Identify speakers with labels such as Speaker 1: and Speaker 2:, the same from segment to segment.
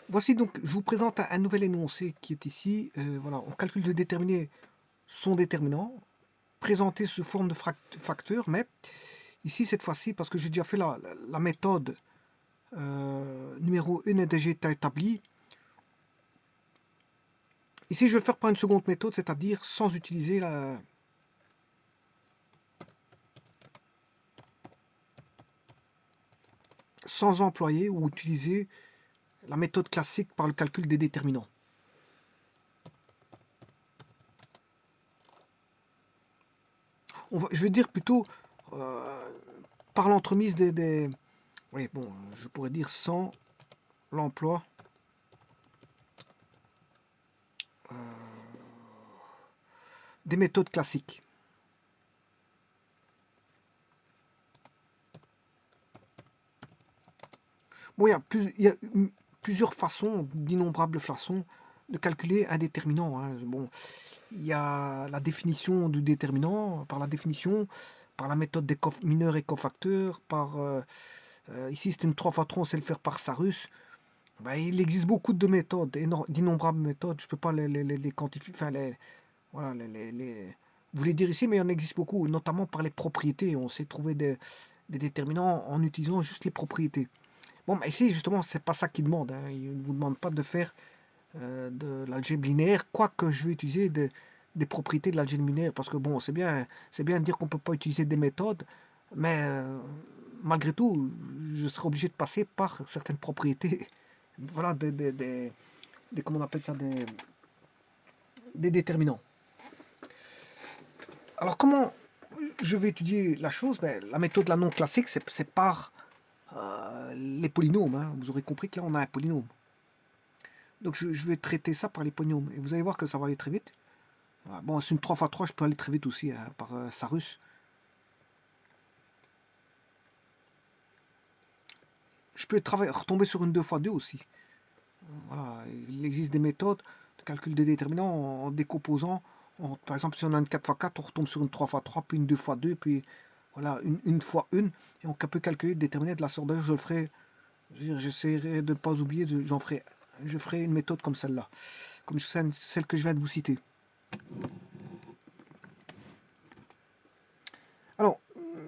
Speaker 1: Voici donc, je vous présente un nouvel énoncé qui est ici. Voilà, on calcule de déterminer son déterminant, présenté sous forme de facteur, mais ici, cette fois-ci, parce que j'ai déjà fait la méthode numéro 1 est déjà établie, ici, je vais le faire par une seconde méthode, c'est-à-dire sans utiliser sans employer ou utiliser la méthode classique par le calcul des déterminants. Je vais dire plutôt euh, par l'entremise oui, bon, je pourrais dire sans l'emploi des méthodes classiques. Bon, il y a plusieurs façons, d'innombrables façons de calculer un déterminant, hein. Bon, il y a la définition du déterminant, par la définition, par la méthode des mineurs et cofacteurs, ici c'est une 3 fois 3, on sait le faire par Sarus. Ben, il existe beaucoup de méthodes, d'innombrables méthodes, je ne peux pas les quantifier, enfin voilà, vous les dire ici, mais il en existe beaucoup, notamment par les propriétés. On sait trouver des déterminants en utilisant juste les propriétés. Bon, mais ici, justement, c'est pas ça qu'il demande, hein. Il ne vous demande pas de faire de l'algèbre linéaire, quoique je vais utiliser des propriétés de l'algèbre linéaire, parce que bon, c'est bien de dire qu'on ne peut pas utiliser des méthodes, mais malgré tout, je serai obligé de passer par certaines propriétés, voilà, comment on appelle ça, des déterminants. Alors, comment je vais étudier la chose? Ben, la méthode la non classique, c'est par les polynômes, hein. Vous aurez compris que là, on a un polynôme. Donc je vais traiter ça par les polynômes. Et vous allez voir que ça va aller très vite. Bon, c'est une 3 fois 3, je peux aller très vite aussi, hein, par Sarus. Je peux retomber sur une 2 fois 2 aussi. Voilà, il existe des méthodes de calcul des déterminants en décomposant. Par exemple, si on a une 4 fois 4, on retombe sur une 3 fois 3, puis une 2 fois 2, puis voilà, une fois 1. Et on peut calculer, déterminer de la sorte. D'ailleurs, je le ferai, j'essaierai de ne pas oublier, je ferai une méthode comme celle-là, comme celle que je viens de vous citer. Alors,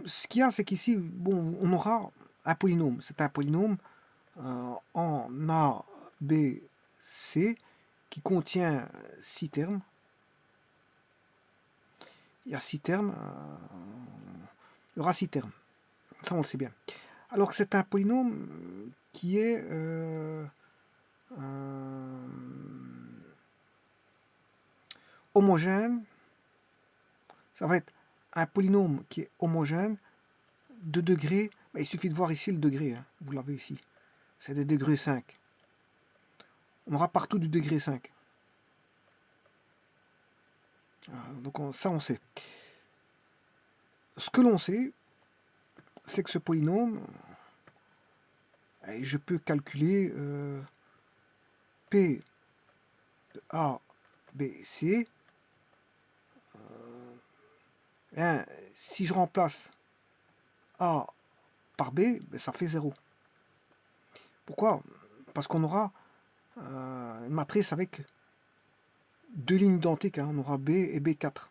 Speaker 1: ce qu'il y a, c'est qu'ici, bon, on aura un polynôme. C'est un polynôme en A, B, C qui contient 6 termes. Il y a 6 termes. Il y aura 6 termes. Ça, on le sait bien. Alors que c'est un polynôme qui est homogène. Ça va être un polynôme qui est homogène de degré. Il suffit de voir ici le degré. Hein, vous l'avez ici. C'est des degrés 5. On aura partout du degré 5. Donc ça, on sait. Ce que l'on sait, c'est que ce polynôme, je peux calculer P de A, B, C. Si je remplace A par B, ça fait 0. Pourquoi? Parce qu'on aura une matrice avec deux lignes identiques. Hein. On aura B et B4.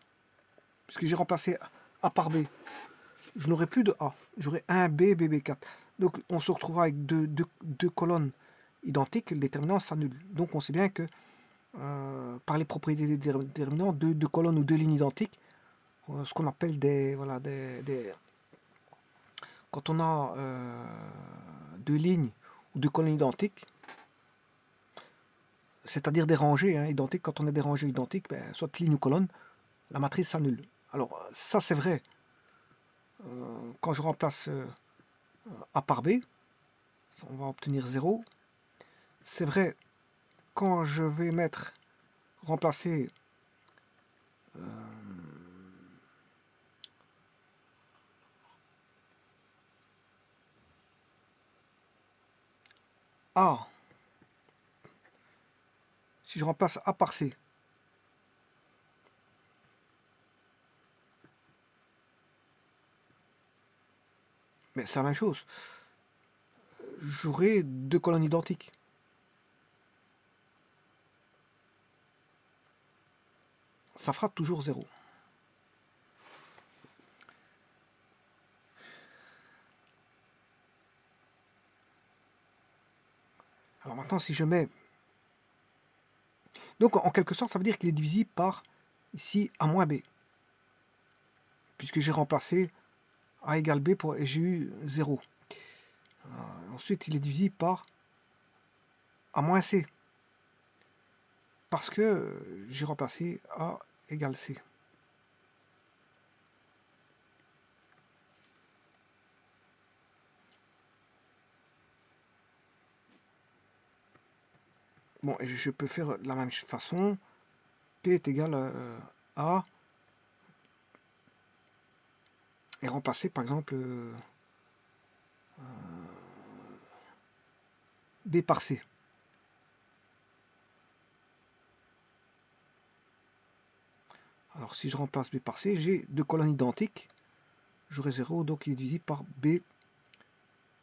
Speaker 1: Puisque j'ai remplacé A par B, je n'aurai plus de A. J'aurai un B, BB4. Donc on se retrouvera avec deux colonnes identiques. Le déterminant s'annule. Donc on sait bien que par les propriétés des déterminants, deux colonnes ou deux lignes identiques, ce qu'on appelle voilà, quand on a deux lignes ou deux colonnes identiques, c'est-à-dire des rangées hein, identiques, quand on a des rangées identiques, ben, soit ligne ou colonne, la matrice s'annule. Alors ça c'est vrai quand je remplace A par B, on va obtenir 0. C'est vrai quand je vais remplacer A, si je remplace A par C, mais c'est la même chose. J'aurai deux colonnes identiques. ça fera toujours 0. Alors maintenant, si je mets... Donc, en quelque sorte, ça veut dire qu'il est divisible par, ici, A moins B. Puisque j'ai remplacé A égale B et j'ai eu 0. Ensuite, il est divisible par A moins C. Parce que j'ai remplacé A égale C. Bon, et je peux faire de la même façon. P est égal à A et remplacer par exemple B par C. Alors si je remplace B par C, j'ai deux colonnes identiques. J'aurai 0, donc il est divisible par B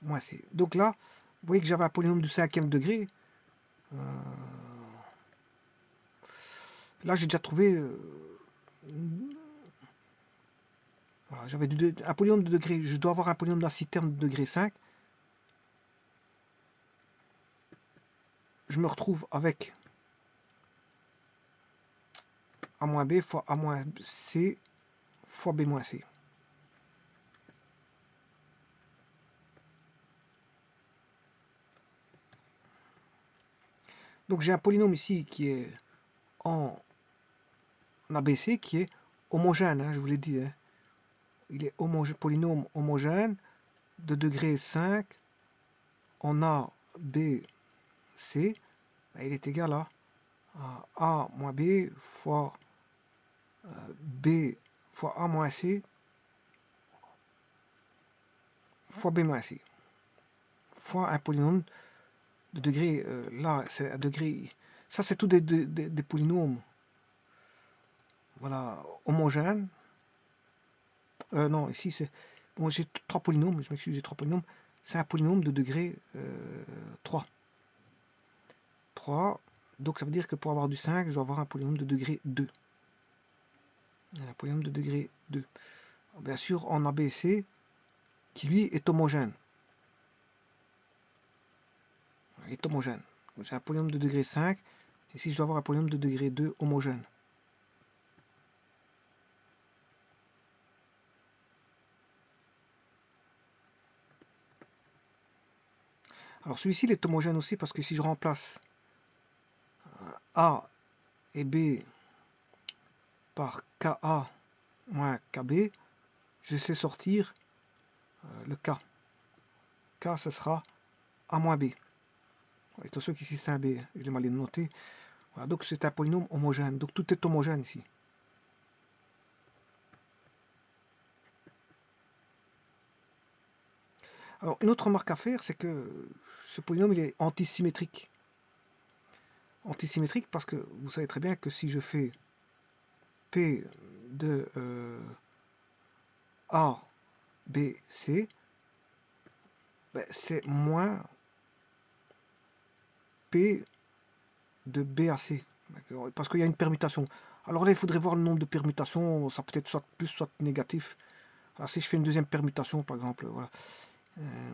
Speaker 1: moins C. Donc là, vous voyez que j'avais un polynôme du 5e degré. Là, j'ai déjà trouvé... voilà, j'avais un polynôme de degré... Je dois avoir un polynôme d'un 6 termes de degré 5. Je me retrouve avec A moins B fois A moins C fois B moins C. Donc j'ai un polynôme ici qui est en ABC, qui est homogène, hein, je vous l'ai dit. Hein. Il est polynôme homogène de degré 5 en A, B, C. Il est égal à A moins B fois B fois A moins C fois B moins C fois un polynôme de degré, là c'est un degré, ça c'est tout des polynômes, voilà, homogènes. Non, ici c'est, bon j'ai trois polynômes, je m'excuse, j'ai trois polynômes, c'est un polynôme de degré 3. 3, donc ça veut dire que pour avoir du 5, je dois avoir un polynôme de degré 2. Un polynôme de degré 2. Bien sûr, en ABC, qui lui est homogène. Il est homogène. J'ai un polynôme de degré 5, ici je dois avoir un polynôme de degré 2 homogène. Alors celui-ci il est homogène aussi parce que si je remplace A et B par KA moins KB, je sais sortir le K. K, ce sera A moins B. Attention qu'ici c'est un B, je l'ai mal noté. Voilà, donc c'est un polynôme homogène. Donc tout est homogène ici. Alors une autre remarque à faire, c'est que ce polynôme il est antisymétrique. Antisymétrique parce que vous savez très bien que si je fais P de A, B, C, ben, c'est moins P de B à C. Parce qu'il y a une permutation. Alors là, il faudrait voir le nombre de permutations. Ça peut être soit plus, soit négatif. Alors si je fais une deuxième permutation, par exemple, voilà.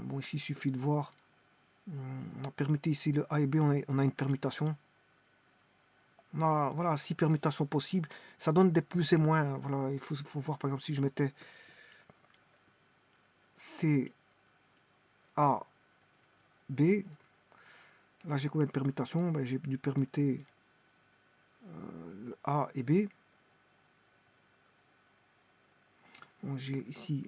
Speaker 1: Bon, ici, il suffit de voir. On a permuté ici le A et B, on a une permutation. On a, voilà, 6 permutations possibles. Ça donne des plus et moins. Voilà, il faut voir, par exemple, si je mettais C, A, B. Là, j'ai combien de permutations? Ben, j'ai dû permuter le A et B. Bon, j'ai ici,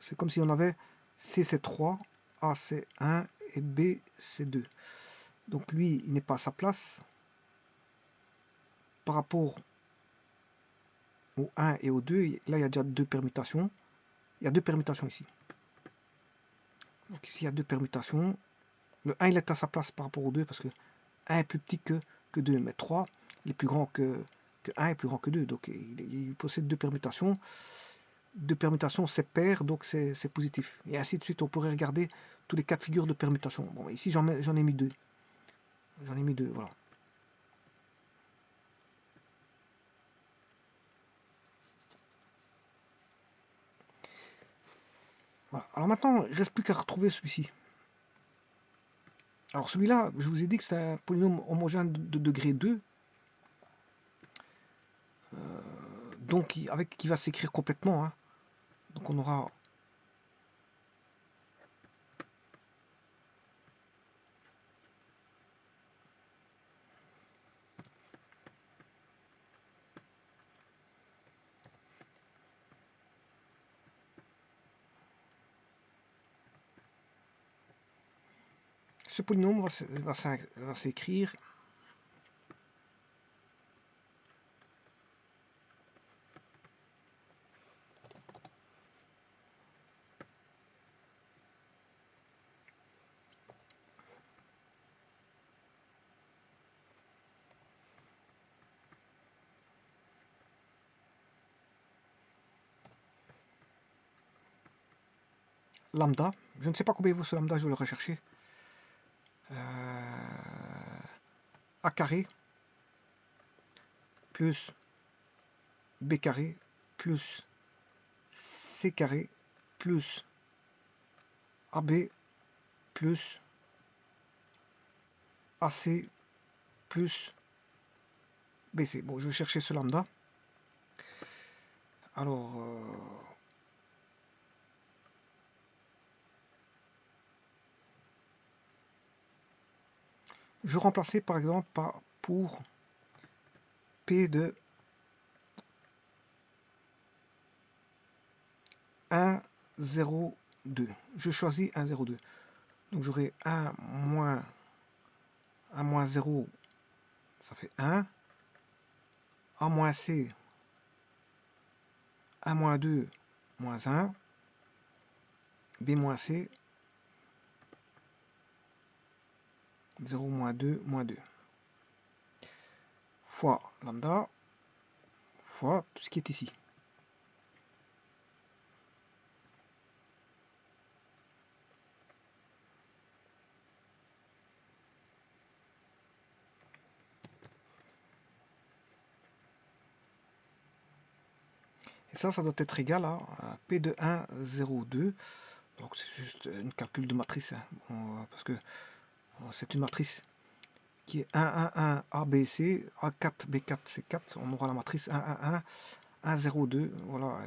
Speaker 1: c'est comme si on avait C c'est 3, A c'est 1 et B c'est 2. Donc lui, il n'est pas à sa place par rapport au 1 et au 2. Là, il y a déjà deux permutations. Il y a deux permutations ici. Donc ici, il y a deux permutations. Le 1, il est à sa place par rapport au 2 parce que 1 est plus petit que 2. Mais 3, il est plus grand que 1 est plus grand que 2. Donc il possède deux permutations. Deux permutations, c'est pair, donc c'est positif. Et ainsi de suite, on pourrait regarder tous les cas de figure de permutation. Bon, ici, j'en ai mis deux. J'en ai mis deux, voilà. Voilà. Alors maintenant, il ne reste plus qu'à retrouver celui-ci. Alors celui-là, je vous ai dit que c'est un polynôme homogène de degré 2, donc qui va s'écrire complètement, hein. Donc on aura ce polynôme va s'écrire lambda. Je ne sais pas combien vaut ce lambda, je vais le rechercher. A carré plus B carré plus C carré plus AB plus AC plus BC. Bon, je vais chercher ce lambda. Alors, je remplaçais par exemple pour P de 1, 0, 2. Je choisis 1, 0, 2. Donc j'aurai 1 moins 0, ça fait 1. A moins C, 1 moins 2, moins 1. B moins C, 0 moins 2, moins 2. Fois lambda, fois tout ce qui est ici. Et ça doit être égal à P de 1, 0, 2. Donc c'est juste un calcul de matrice, hein. Parce que c'est une matrice qui est 1, 1, 1, A, B, C, A4, B4, C4. On aura la matrice 1, 1, 1, 1, 0, 2. Voilà,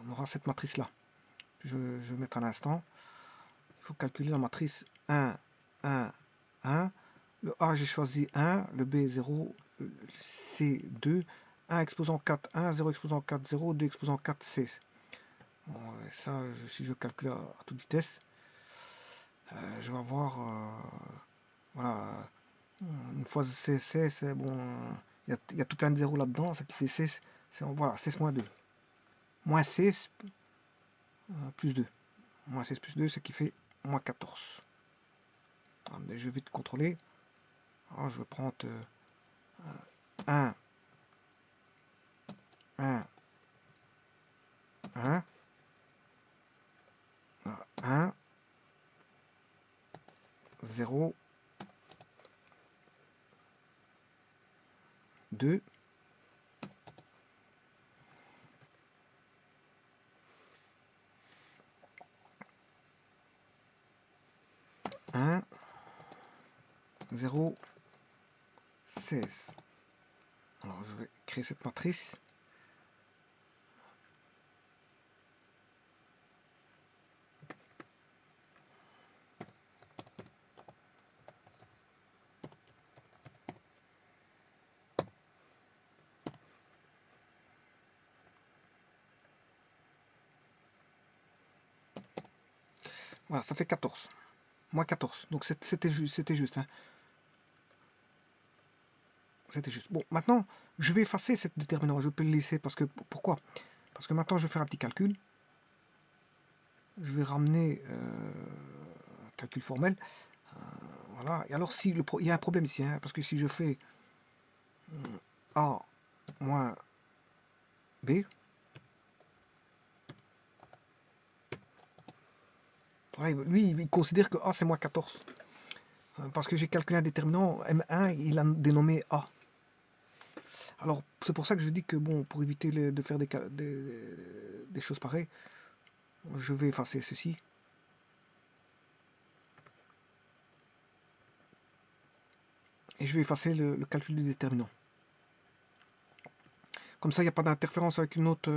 Speaker 1: on aura cette matrice-là. Je vais mettre un instant. Il faut calculer la matrice 1, 1, 1. Le A, j'ai choisi 1. Le B, 0. Le C, 2. 1 exposant 4, 1. 0 exposant 4, 0. 2 exposant 4, 16. Bon, ça, si je calcule à toute vitesse, je vais avoir... voilà. Une fois 16, 16, bon, il y a tout plein de zéros là-dedans, ça qui fait 16. Voilà, 16 moins 2. Moins 16 plus 2. Moins 16 plus 2, ce qui fait moins 14. Attendez, je vais te contrôler. Alors, je vais prendre 1, 1, 1, 1, 0, 2, 1, 0, 16. Alors, je vais créer cette matrice. Voilà, ça fait 14. Moins 14. Donc c'était juste. Hein. C'était juste. Bon, maintenant, je vais effacer cette déterminant. Je peux le laisser parce que... Pourquoi? Parce que maintenant, je vais faire un petit calcul. Je vais ramener calcul formel. Voilà. Et alors, si il y a un problème ici, hein, parce que si je fais A moins B, ouais, lui, il considère que A, c'est moins 14. Parce que j'ai calculé un déterminant, M1, il a dénommé A. Alors, c'est pour ça que je dis que, bon, pour éviter de faire des choses pareilles, je vais effacer ceci. et je vais effacer le calcul du déterminant. Comme ça, il n'y a pas d'interférence avec une autre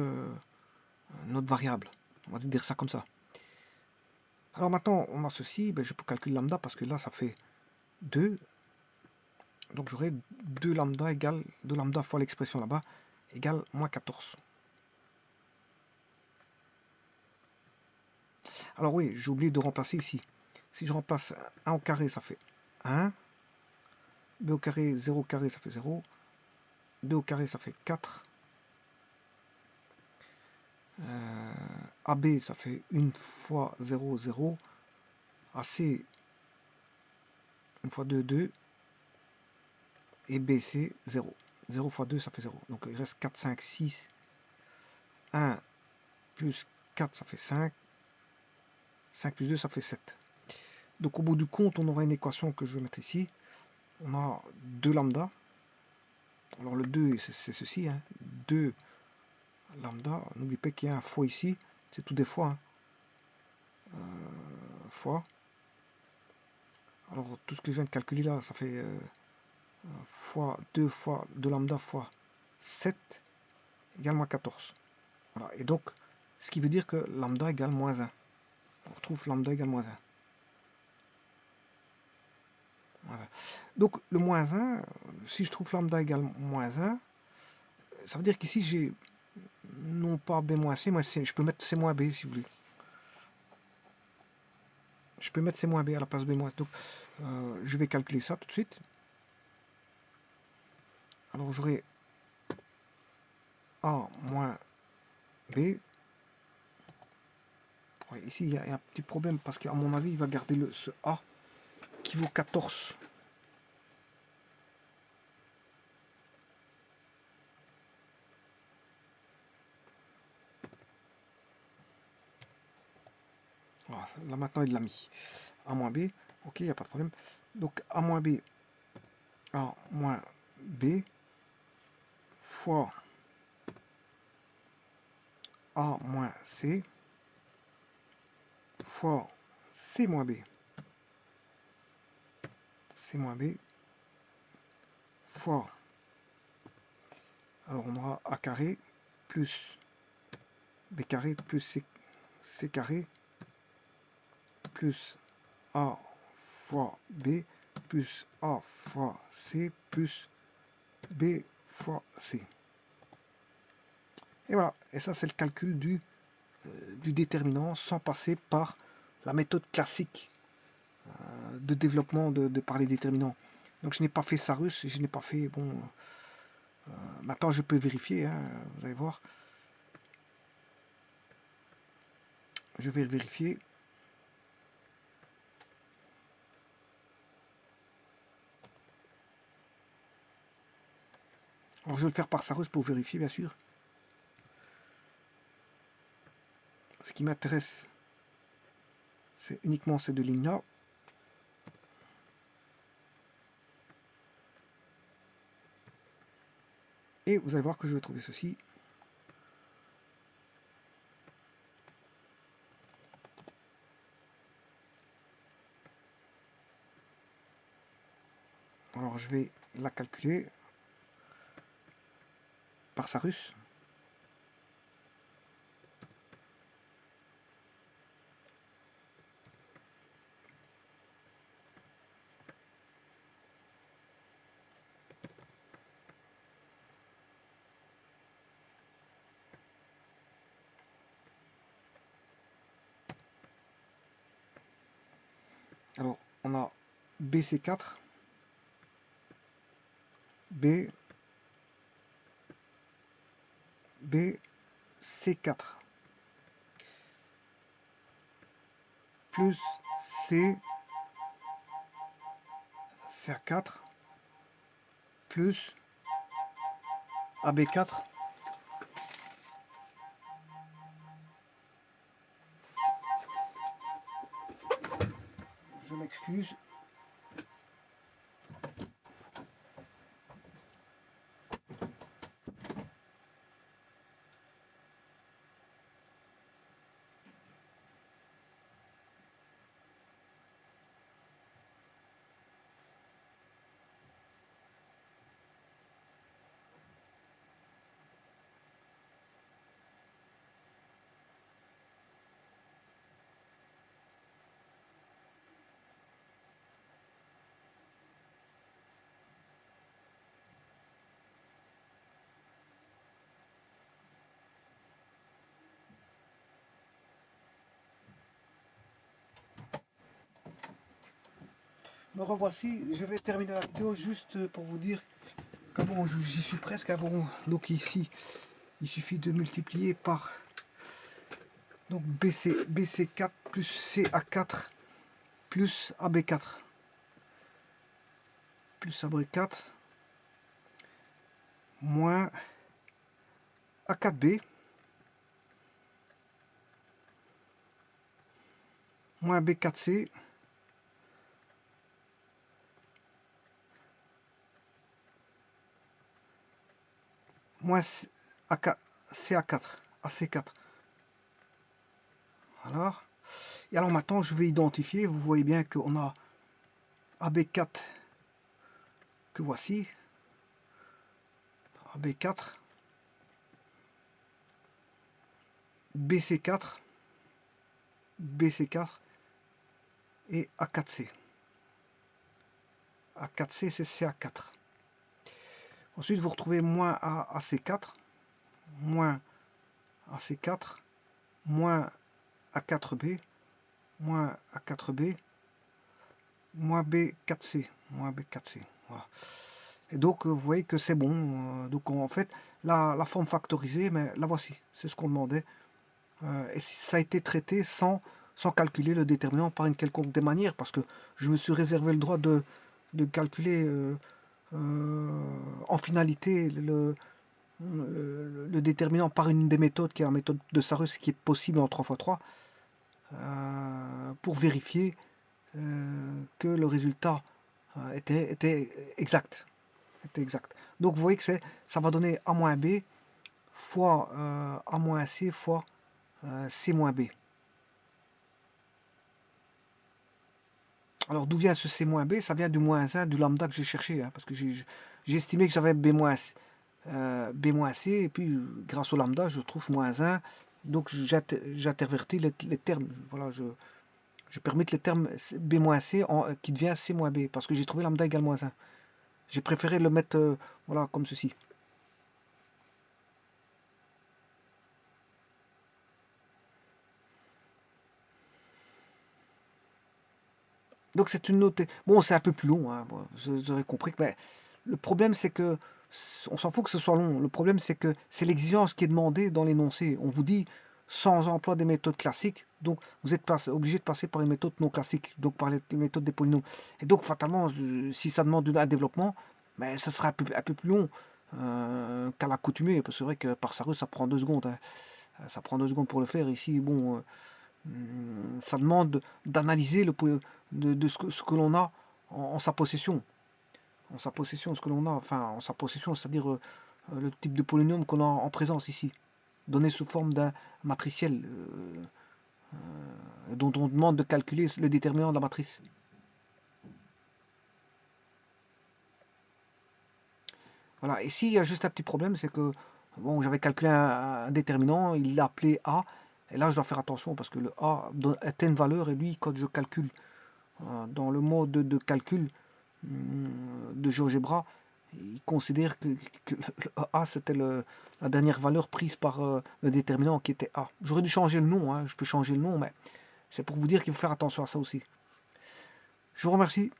Speaker 1: variable. On va dire ça comme ça. Alors maintenant, on a ceci, ben, je peux calculer lambda parce que là, ça fait 2. Donc j'aurai 2 lambda égale 2 lambda fois l'expression là-bas égale moins 14. Alors oui, j'ai oublié de remplacer ici. Si je remplace 1 au carré, ça fait 1. B au carré, 0 au carré, ça fait 0. 2 au carré, ça fait 4. AB, ça fait 1 fois 0, 0. AC, 1 fois 2, 2. Et BC, 0. 0 fois 2, ça fait 0. Donc il reste 4, 5, 6. 1 plus 4, ça fait 5. 5 plus 2, ça fait 7. Donc au bout du compte, on aura une équation que je vais mettre ici. On a 2 lambda. Alors le 2, c'est ceci. 2 lambda. N'oubliez pas qu'il y a un fois ici. C'est tout des fois. Fois. Alors tout ce que je viens de calculer là, ça fait fois 2 lambda fois 7 égale moins 14. Voilà. Et donc, ce qui veut dire que lambda égale moins 1. On retrouve lambda égale moins 1. Voilà. Donc le moins 1, si je trouve lambda égale moins 1, ça veut dire qu'ici j'ai non pas b moins c, je peux mettre c moins b si vous voulez. Je peux mettre c moins b à la place de b moins. Donc je vais calculer ça tout de suite. Alors j'aurai a moins b. Ouais, ici il y a un petit problème parce qu'à mon avis il va garder ce a qui vaut 14. Voilà, là maintenant il l'a mis. A moins b, ok, il n'y a pas de problème. Donc a moins b fois a moins c fois c moins b. C moins b fois, alors on aura a carré plus b carré plus c carré plus a fois b plus a fois c plus b fois c. Et voilà, et ça c'est le calcul du déterminant sans passer par la méthode classique de développement par les déterminants. Donc je n'ai pas fait Sarus, je n'ai pas fait, bon, maintenant je peux vérifier, vous allez voir. Je vais vérifier. Alors je vais le faire par Sarus pour vérifier, bien sûr. Ce qui m'intéresse, c'est uniquement ces deux lignes-là. Et vous allez voir que je vais trouver ceci. Alors je vais la calculer par Sarus. Alors on a BC4, BC4 plus CA4 plus AB4 je m'excuse. Me revoici, je vais terminer la vidéo juste pour vous dire comment j'y suis presque. Bon, donc ici, il suffit de multiplier par donc BC4 plus CA4 plus AB4 plus AB4 moins A4B moins B4C moins CA4, AC4. Voilà. Et alors maintenant, je vais identifier. Vous voyez bien qu'on a AB4 que voici. AB4, BC4, BC4 et A4C. A4C, c'est CA4. Ensuite, vous retrouvez moins AC4, moins AC4, moins A4B, moins A4B, moins B4C, moins B4C. Voilà. Et donc, vous voyez que c'est bon. Donc, en fait, la forme factorisée, mais la voici. C'est ce qu'on demandait. Et ça a été traité sans calculer le déterminant par une quelconque des manières, parce que je me suis réservé le droit de calculer en finalité le déterminant par une des méthodes, qui est la méthode de Sarus, qui est possible en 3x3, pour vérifier que le résultat était exact. Donc vous voyez que ça va donner A moins B fois A moins C fois C moins B. Alors d'où vient ce C moins B? Ça vient du moins 1 du lambda que j'ai cherché, hein, parce que j'ai estimé que j'avais B moins C, et puis grâce au lambda je trouve moins 1, donc j'intervertis les termes. Voilà, je permets les termes B moins C qui devient C moins B, parce que j'ai trouvé lambda égale moins 1. J'ai préféré le mettre voilà, comme ceci. Donc c'est une note. Bon, c'est un peu plus long, hein, vous aurez compris. Mais le problème, c'est que on s'en fout que ce soit long. Le problème, c'est que c'est l'exigence qui est demandée dans l'énoncé. On vous dit sans emploi des méthodes classiques, donc vous êtes obligé de passer par une méthode non classique, donc par les méthodes des polynômes. Et donc fatalement, si ça demande un développement, mais ça sera un peu plus long qu'à l'accoutumée. Parce que c'est vrai que par Sarus, ça prend 2 secondes. Hein. Ça prend 2 secondes pour le faire. Ici, bon. Ça demande d'analyser ce que l'on a en sa possession. En sa possession, ce que l'on a, enfin en sa possession, c'est-à-dire le type de polynôme qu'on a en présence ici, donné sous forme d'un matriciel dont on demande de calculer le déterminant de la matrice. Voilà, ici il y a juste un petit problème, c'est que bon, j'avais calculé un déterminant, il l'a appelé A, et là je dois faire attention parce que le A atteint une valeur, et lui, quand je calcule dans le mode de calcul de GeoGebra, il considère que A c'était la dernière valeur prise par le déterminant qui était A. J'aurais dû changer le nom, hein, je peux changer le nom, mais c'est pour vous dire qu'il faut faire attention à ça aussi. Je vous remercie.